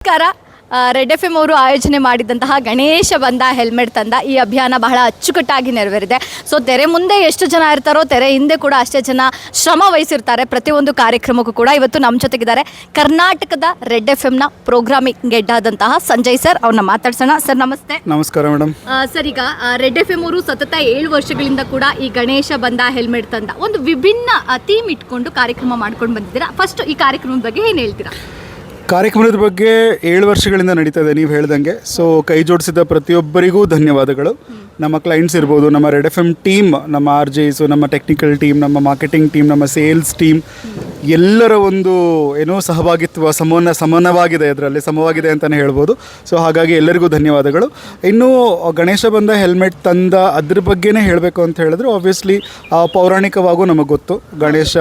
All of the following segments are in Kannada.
ನಮಸ್ಕಾರ. ರೆಡ್ ಎಫ್ ಎಂ ಅವರು ಆಯೋಜನೆ ಮಾಡಿದಂತಹ ಗಣೇಶ ಬಂದ ಹೆಲ್ಮೆಟ್ ತಂದ ಈ ಅಭಿಯಾನ ಬಹಳ ಅಚ್ಚುಕಟ್ಟಾಗಿ ನೆರವೇರಿದೆ. ಸೊ ತೆರೆ ಮುಂದೆ ಎಷ್ಟು ಜನ ಇರ್ತಾರೋ ತೆರೆ ಹಿಂದೆ ಕೂಡ ಅಷ್ಟೇ ಜನ ಶ್ರಮ ವಹಿಸಿರ್ತಾರೆ ಪ್ರತಿಯೊಂದು ಕಾರ್ಯಕ್ರಮಕ್ಕೂ ಕೂಡ. ಇವತ್ತು ನಮ್ಮ ಜೊತೆಗಿದ್ದಾರೆ ಕರ್ನಾಟಕದ ರೆಡ್ ಎಫ್ ಎಂನ ಪ್ರೋಗ್ರಾಮಿಂಗ್ ಹೆಡ್ ಆದಂತಹ ಸಂಜಯ್ ಸರ್. ಅವ್ರನ್ನ ಮಾತಾಡ್ಸೋಣ. ಸರ್ ನಮಸ್ತೆ. ನಮಸ್ಕಾರ ಮೇಡಮ್. ಸರ್, ಈಗ ರೆಡ್ ಎಫ್ ಎಂ ಅವರು ಸತತ 7 ವರ್ಷಗಳಿಂದ ಕೂಡ ಈ ಗಣೇಶ ಬಂದ ಹೆಲ್ಮೆಟ್ ತಂದ ಒಂದು ವಿಭಿನ್ನ ಥೀಮ್ ಇಟ್ಕೊಂಡು ಕಾರ್ಯಕ್ರಮ ಮಾಡ್ಕೊಂಡು ಬಂದಿದ್ದೀರಾ. ಫಸ್ಟ್ ಈ ಕಾರ್ಯಕ್ರಮದ ಬಗ್ಗೆ ಏನು ಹೇಳ್ತೀರಾ? ಕಾರ್ಯಕ್ರಮದ ಬಗ್ಗೆ 7 ವರ್ಷಗಳಿಂದ ನಡೀತಾ ಇದೆ ನೀವು ಹೇಳ್ದಂಗೆ. ಸೊ ಕೈ ಜೋಡಿಸಿದ ಪ್ರತಿಯೊಬ್ಬರಿಗೂ ಧನ್ಯವಾದಗಳು. ನಮ್ಮ ಕ್ಲೈಂಟ್ಸ್ ಇರ್ಬೋದು, ನಮ್ಮ ರೆಡ್ ಎಫ್ ಎಮ್ ಟೀಮ್, ನಮ್ಮ RJs, ನಮ್ಮ ಟೆಕ್ನಿಕಲ್ ಟೀಮ್, ನಮ್ಮ ಮಾರ್ಕೆಟಿಂಗ್ ಟೀಮ್, ನಮ್ಮ ಸೇಲ್ಸ್ ಟೀಮ್, ಎಲ್ಲರ ಒಂದು ಏನೋ ಸಹಭಾಗಿತ್ವ ಸಮಾನವಾಗಿದೆ, ಅದರಲ್ಲಿ ಸಮವಾಗಿದೆ ಅಂತಲೇ ಹೇಳ್ಬೋದು. ಸೊ ಹಾಗಾಗಿ ಎಲ್ಲರಿಗೂ ಧನ್ಯವಾದಗಳು. ಇನ್ನು ಗಣೇಶ ಬಂದ ಹೆಲ್ಮೆಟ್ ತಂದ ಅದ್ರ ಬಗ್ಗೆನೇ ಹೇಳಬೇಕು ಅಂತ ಹೇಳಿದ್ರೆ, ಆಬ್ವಿಯಸ್ಲಿ ಪೌರಾಣಿಕವಾಗೂ ನಮಗೆ ಗೊತ್ತು. ಗಣೇಶ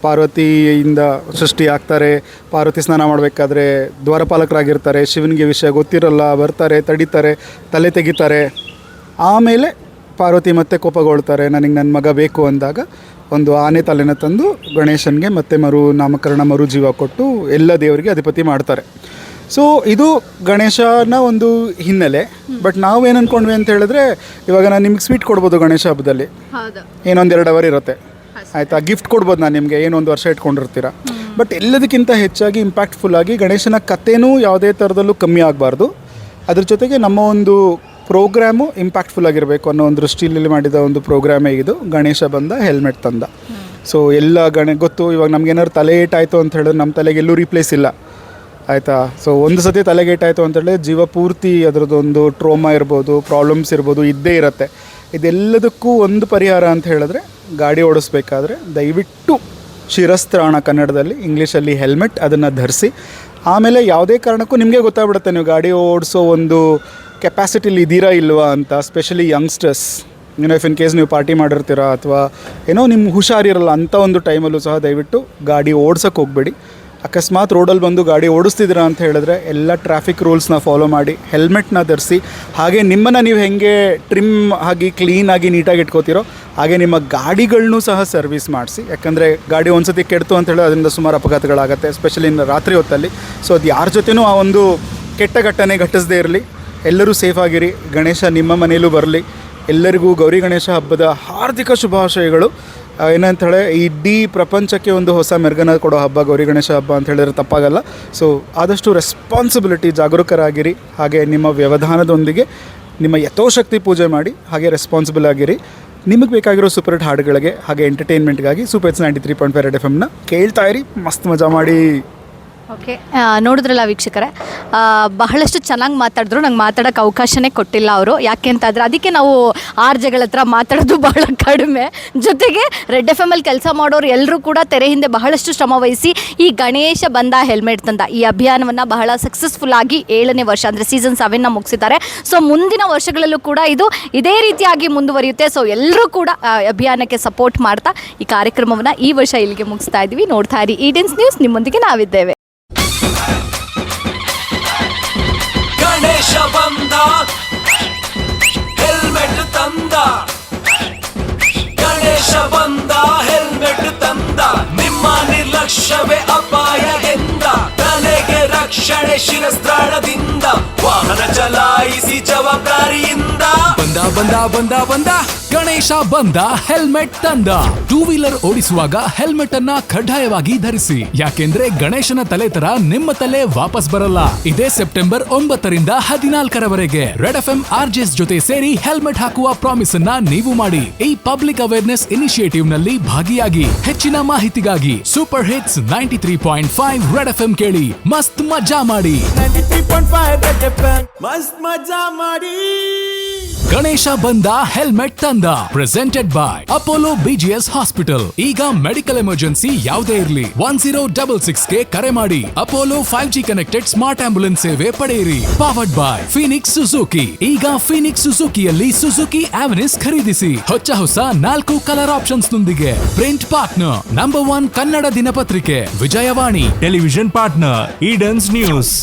ಪಾರ್ವತಿಯಿಂದ ಸೃಷ್ಟಿ ಆಗ್ತಾರೆ. ಪಾರ್ವತಿ ಸ್ನಾನ ಮಾಡಬೇಕಾದ್ರೆ ದ್ವಾರಪಾಲಕರಾಗಿರ್ತಾರೆ. ಶಿವನಿಗೆ ವಿಷಯ ಗೊತ್ತಿರಲ್ಲ, ಬರ್ತಾರೆ, ತಡಿತಾರೆ, ತಲೆ ತೆಗಿತಾರೆ. ಆಮೇಲೆ ಪಾರ್ವತಿ ಮತ್ತೆ ಕೋಪಗೊಳ್ತಾರೆ, ನನಗೆ ನನ್ನ ಮಗ ಬೇಕು ಅಂದಾಗ ಒಂದು ಆನೆ ತಲೆನ ತಂದು ಗಣೇಶನಿಗೆ ಮತ್ತೆ ಮರು ಜೀವ ಕೊಟ್ಟು ಎಲ್ಲ ದೇವರಿಗೆ ಅಧಿಪತಿ ಮಾಡ್ತಾರೆ. ಸೊ ಇದು ಗಣೇಶನ ಒಂದು ಹಿನ್ನೆಲೆ. ಬಟ್ ನಾವೇನು ಅಂದ್ಕೊಂಡ್ವಿ ಅಂತ ಹೇಳಿದ್ರೆ, ಇವಾಗ ನಾನು ನಿಮ್ಗೆ ಸ್ವೀಟ್ ಕೊಡ್ಬೋದು ಗಣೇಶ ಹಬ್ಬದಲ್ಲಿ, ಏನೊಂದು 2 ಅವರ್ ಇರುತ್ತೆ, ಆಯಿತಾ. ಗಿಫ್ಟ್ ಕೊಡ್ಬೋದು ನಾನು ನಿಮಗೆ, ಏನೊಂದು ವರ್ಷ ಇಟ್ಕೊಂಡಿರ್ತೀರ. ಬಟ್ ಎಲ್ಲದಕ್ಕಿಂತ ಹೆಚ್ಚಾಗಿ ಇಂಪ್ಯಾಕ್ಟ್ಫುಲ್ಲಾಗಿ ಗಣೇಶನ ಕಥೆನೂ ಯಾವುದೇ ಥರದಲ್ಲೂ ಕಮ್ಮಿ ಆಗಬಾರ್ದು. ಅದ್ರ ಜೊತೆಗೆ ನಮ್ಮ ಒಂದು ಪ್ರೋಗ್ರಾಮು ಇಂಪ್ಯಾಕ್ಟ್ಫುಲ್ ಆಗಿರಬೇಕು ಅನ್ನೋ ಒಂದು ದೃಷ್ಟಿಯಲ್ಲಿ ಮಾಡಿದ ಒಂದು ಪ್ರೋಗ್ರಾಮೇ ಇದು ಗಣೇಶ ಬಂದ ಹೆಲ್ಮೆಟ್ ತಂದ. ಸೊ ಎಲ್ಲ ಗೊತ್ತು, ಇವಾಗ ನಮಗೇನಾದ್ರು ತಲೆ ಏಟಾಯಿತು ಅಂತ ಹೇಳಿದ್ರೆ ನಮ್ಮ ತಲೆಗೆ ಎಲ್ಲೂ ರೀಪ್ಲೇಸ್ ಇಲ್ಲ, ಆಯಿತಾ. ಸೊ ಒಂದು ಸತಿ ತಲೆಗೆ ಏಟಾಯಿತು ಅಂತ ಹೇಳಿದ್ರೆ ಜೀವ ಪೂರ್ತಿ ಅದರದ್ದೊಂದು ಟ್ರೋಮಾ ಇರ್ಬೋದು, ಪ್ರಾಬ್ಲಮ್ಸ್ ಇರ್ಬೋದು, ಇದ್ದೇ ಇರುತ್ತೆ. ಇದೆಲ್ಲದಕ್ಕೂ ಒಂದು ಪರಿಹಾರ ಅಂತ ಹೇಳಿದ್ರೆ, ಗಾಡಿ ಓಡಿಸ್ಬೇಕಾದ್ರೆ ದಯವಿಟ್ಟು ಶಿರಸ್ತ್ರಾಣ, ಕನ್ನಡದಲ್ಲಿ, ಇಂಗ್ಲೀಷಲ್ಲಿ ಹೆಲ್ಮೆಟ್, ಅದನ್ನು ಧರಿಸಿ. ಆಮೇಲೆ ಯಾವುದೇ ಕಾರಣಕ್ಕೂ ನಿಮಗೆ ಗೊತ್ತಾಗ್ಬಿಡುತ್ತೆ ನೀವು ಗಾಡಿ ಓಡಿಸೋ ಒಂದು ಕೆಪಾಸಿಟಿಲಿ ಇದ್ದೀರಾ ಇಲ್ವಾ ಅಂತ. Specially youngsters, if in case ನೀವು ಪಾರ್ಟಿ ಮಾಡಿರ್ತೀರ ಅಥವಾ ಏನೋ ನಿಮ್ಮ ಹುಷಾರಿರಲ್ಲ ಅಂಥ ಒಂದು ಟೈಮಲ್ಲೂ ಸಹ ದಯವಿಟ್ಟು ಗಾಡಿ ಓಡ್ಸೋಕ್ಕೆ ಹೋಗಬೇಡಿ. ಅಕಸ್ಮಾತ್ ರೋಡಲ್ಲಿ ಬಂದು ಗಾಡಿ ಓಡಿಸ್ತಿದ್ದೀರಾ ಅಂತ ಹೇಳಿದ್ರೆ ಎಲ್ಲ ಟ್ರಾಫಿಕ್ ರೂಲ್ಸ್ನ ಫಾಲೋ ಮಾಡಿ, ಹೆಲ್ಮೆಟ್ನ ಧರಿಸಿ. ಹಾಗೆ ನಿಮ್ಮನ್ನು ನೀವು ಹೆಂಗೆ ಟ್ರಿಮ್ ಆಗಿ ಕ್ಲೀನಾಗಿ ನೀಟಾಗಿ ಇಟ್ಕೋತೀರೋ ಹಾಗೆ ನಿಮ್ಮ ಗಾಡಿಗಳನ್ನೂ ಸಹ ಸರ್ವಿಸ್ ಮಾಡಿಸಿ. ಯಾಕಂದರೆ ಗಾಡಿ ಒಂದು ಸತಿ ಕೆಡ್ತು ಅಂತ ಹೇಳಿದ್ರೆ ಅದರಿಂದ ಸುಮಾರು ಅಪಘಾತಗಳಾಗುತ್ತೆ, ಎಸ್ಪೆಷಲಿ ರಾತ್ರಿ ಹೊತ್ತಲ್ಲಿ. ಸೊ ಅದು ಯಾರ ಜೊತೆನೂ ಆ ಒಂದು ಕೆಟ್ಟ ಘಟನೆ ಘಟಿಸದೇ ಇರಲಿ. ಎಲ್ಲರೂ ಸೇಫಾಗಿರಿ. ಗಣೇಶ ನಿಮ್ಮ ಮನೆಯಲ್ಲೂ ಬರಲಿ. ಎಲ್ಲರಿಗೂ ಗೌರಿ ಗಣೇಶ ಹಬ್ಬದ ಹಾರ್ದಿಕ ಶುಭಾಶಯಗಳು. ಏನಂತೇಳಿ ಇಡೀ ಪ್ರಪಂಚಕ್ಕೆ ಒಂದು ಹೊಸ ಮೆರುಗನ್ನ ಕೊಡೋ ಹಬ್ಬ ಗೌರಿ ಗಣೇಶ ಹಬ್ಬ ಅಂತ ಹೇಳಿದ್ರೆ ತಪ್ಪಾಗಲ್ಲ. ಸೊ ಆದಷ್ಟು ರೆಸ್ಪಾನ್ಸಿಬಿಲಿಟಿ, ಜಾಗರೂಕರಾಗಿರಿ. ಹಾಗೆ ನಿಮ್ಮ ವ್ಯವಧಾನದೊಂದಿಗೆ ನಿಮ್ಮ ಯಥೋಶಕ್ತಿ ಪೂಜೆ ಮಾಡಿ. ಹಾಗೆ ರೆಸ್ಪಾನ್ಸಿಬಲ್ ಆಗಿರಿ. ನಿಮಗೆ ಬೇಕಾಗಿರೋ ಸೂಪರ್ ಹಿಟ್ ಹಾಡುಗಳಿಗೆ ಹಾಗೆ ಎಂಟರ್ಟೈನ್ಮೆಂಟ್ಗಾಗಿ ಸೂಪರ್ ಹಿಟ್ಸ್ 93.5 ರೆಡ್ ಎಫ್ ಎಮ್ನ ಕೇಳ್ತಾ ಇರಿ. ಮಸ್ತ್ ಮಜಾ ಮಾಡಿ. ಓಕೆ, ನೋಡಿದ್ರಲ್ಲ ವೀಕ್ಷಕರೇ, ಬಹಳಷ್ಟು ಚೆನ್ನಾಗಿ ಮಾತಾಡಿದ್ರು. ನಂಗೆ ಮಾತಾಡೋಕ್ಕೆ ಅವಕಾಶನೇ ಕೊಟ್ಟಿಲ್ಲ ಅವರು. ಯಾಕೆ ಅಂತಂದರೆ ಅದಕ್ಕೆ ನಾವು RJಗಳ ಹತ್ರ ಮಾತಾಡೋದು ಬಹಳ ಕಡಿಮೆ. ಜೊತೆಗೆ ರೆಡ್ ಎಫ್ ಎಮ್ಮಲ್ಲಿ ಕೆಲಸ ಮಾಡೋರು ಎಲ್ಲರೂ ಕೂಡ ತೆರೆ ಹಿಂದೆ ಬಹಳಷ್ಟು ಶ್ರಮ ವಹಿಸಿ ಈ ಗಣೇಶ ಬಂದ ಹೆಲ್ಮೆಟ್ ತಂದ ಈ ಅಭಿಯಾನವನ್ನು ಬಹಳ ಸಕ್ಸಸ್ಫುಲ್ಲಾಗಿ 7ನೇ ವರ್ಷ ಅಂದರೆ ಸೀಸನ್ 7ನ ಮುಗಿಸಿದ್ದಾರೆ. ಸೊ ಮುಂದಿನ ವರ್ಷಗಳಲ್ಲೂ ಕೂಡ ಇದು ಇದೇ ರೀತಿಯಾಗಿ ಮುಂದುವರಿಯುತ್ತೆ. ಸೊ ಎಲ್ಲರೂ ಕೂಡ ಅಭಿಯಾನಕ್ಕೆ ಸಪೋರ್ಟ್ ಮಾಡ್ತಾ ಈ ಕಾರ್ಯಕ್ರಮವನ್ನು ಈ ವರ್ಷ ಇಲ್ಲಿಗೆ ಮುಗಿಸ್ತಾ ಇದ್ದೀವಿ. ನೋಡ್ತಾ ಇರಿ EDENS ನ್ಯೂಸ್, ನಿಮ್ಮೊಂದಿಗೆ ನಾವಿದ್ದೇವೆ. ಗಣೇಶ ಬಂದ ಹೆಲ್ಮೆಟ್ ತಂದ, ಗಣೇಶ ಬಂದ ಹೆಲ್ಮೆಟ್ ತಂದ, ನಿಮ್ಮ ನಿರ್ಲಕ್ಷ್ಯವೇ ಅಪಾಯ ಎಂದ, ತಲೆಗೆ ರಕ್ಷಣೆ ಶಿರಸ್ತ್ರಾಣದಿಂದ, ವಾಹನ ಚಲಾಯಿಸಿ ಜವಾಬ್ದಾರಿಯಿಂದ. ಬಂದ ಬಂದ ಬಂದ ಬಂದ ಗಣೇಶ ಬಂದ ಹೆಲ್ಮೆಟ್ ತಂದ. 2 ವೀಲರ್ ಓಡಿಸುವಾಗ ಹೆಲ್ಮೆಟ್ ಅನ್ನ ಕಡ್ಡಾಯವಾಗಿ ಧರಿಸಿ. ಯಾಕೆಂದ್ರೆ ಗಣೇಶನ ತಲೆ ತರ ನಿಮ್ಮ ತಲೆ ವಾಪಸ್ ಬರಲ್ಲ. ಇದೇ ಸೆಪ್ಟೆಂಬರ್ 9ರಿಂದ 14ರವರೆಗೆ ರೆಡ್ ಎಫ್ ಎಂ RJs ಜೊತೆ ಸೇರಿ ಹೆಲ್ಮೆಟ್ ಹಾಕುವ ಪ್ರಾಮಿಸ್ ಅನ್ನ ನೀವು ಮಾಡಿ. ಈ ಪಬ್ಲಿಕ್ ಅವೇರ್ನೆಸ್ ಇನಿಷಿಯೇಟಿವ್ ನಲ್ಲಿ ಭಾಗಿಯಾಗಿ. ಹೆಚ್ಚಿನ ಮಾಹಿತಿಗಾಗಿ super hits 93.5 red F M ಕೇಳಿ. ಮಸ್ತ್ ಮಜಾ ಮಾಡಿ. 93.5 ರೆಡ್ ಎಫ್ ಎಂ ಮಸ್ತ್ ಮಜಾ ಮಾಡಿ. ಗಣೇಶ ಬಂದ ಹೆಲ್ಮೆಟ್ ತಂದ presented by Apollo BGS hospital. ಈಗ ಮೆಡಿಕಲ್ ಎಮರ್ಜೆನ್ಸಿ ಯಾವುದೇ ಇರಲಿ 1066ಗೆ ಕರೆ ಮಾಡಿ. Apollo 5G connected smart ambulance ಸೇವೆ ಪಡೆಯಿರಿ. Powered by Phoenix Suzuki. ಈಗ ಫೀನಿಕ್ಸ್ ಸುಜುಕಿಯಲ್ಲಿ ಸುಜುಕಿ ಆವೆನಿಸ್ ಖರೀದಿಸಿ. ಹೊಸ 4 ಕಲರ್ ಆಪ್ಷನ್ಸ್ ನೊಂದಿಗೆ. ಪ್ರಿಂಟ್ ಪಾರ್ಟ್ನರ್ ನಂಬರ್ 1 ಕನ್ನಡ ದಿನಪತ್ರಿಕೆ Vijayavani. Television partner EDENS news.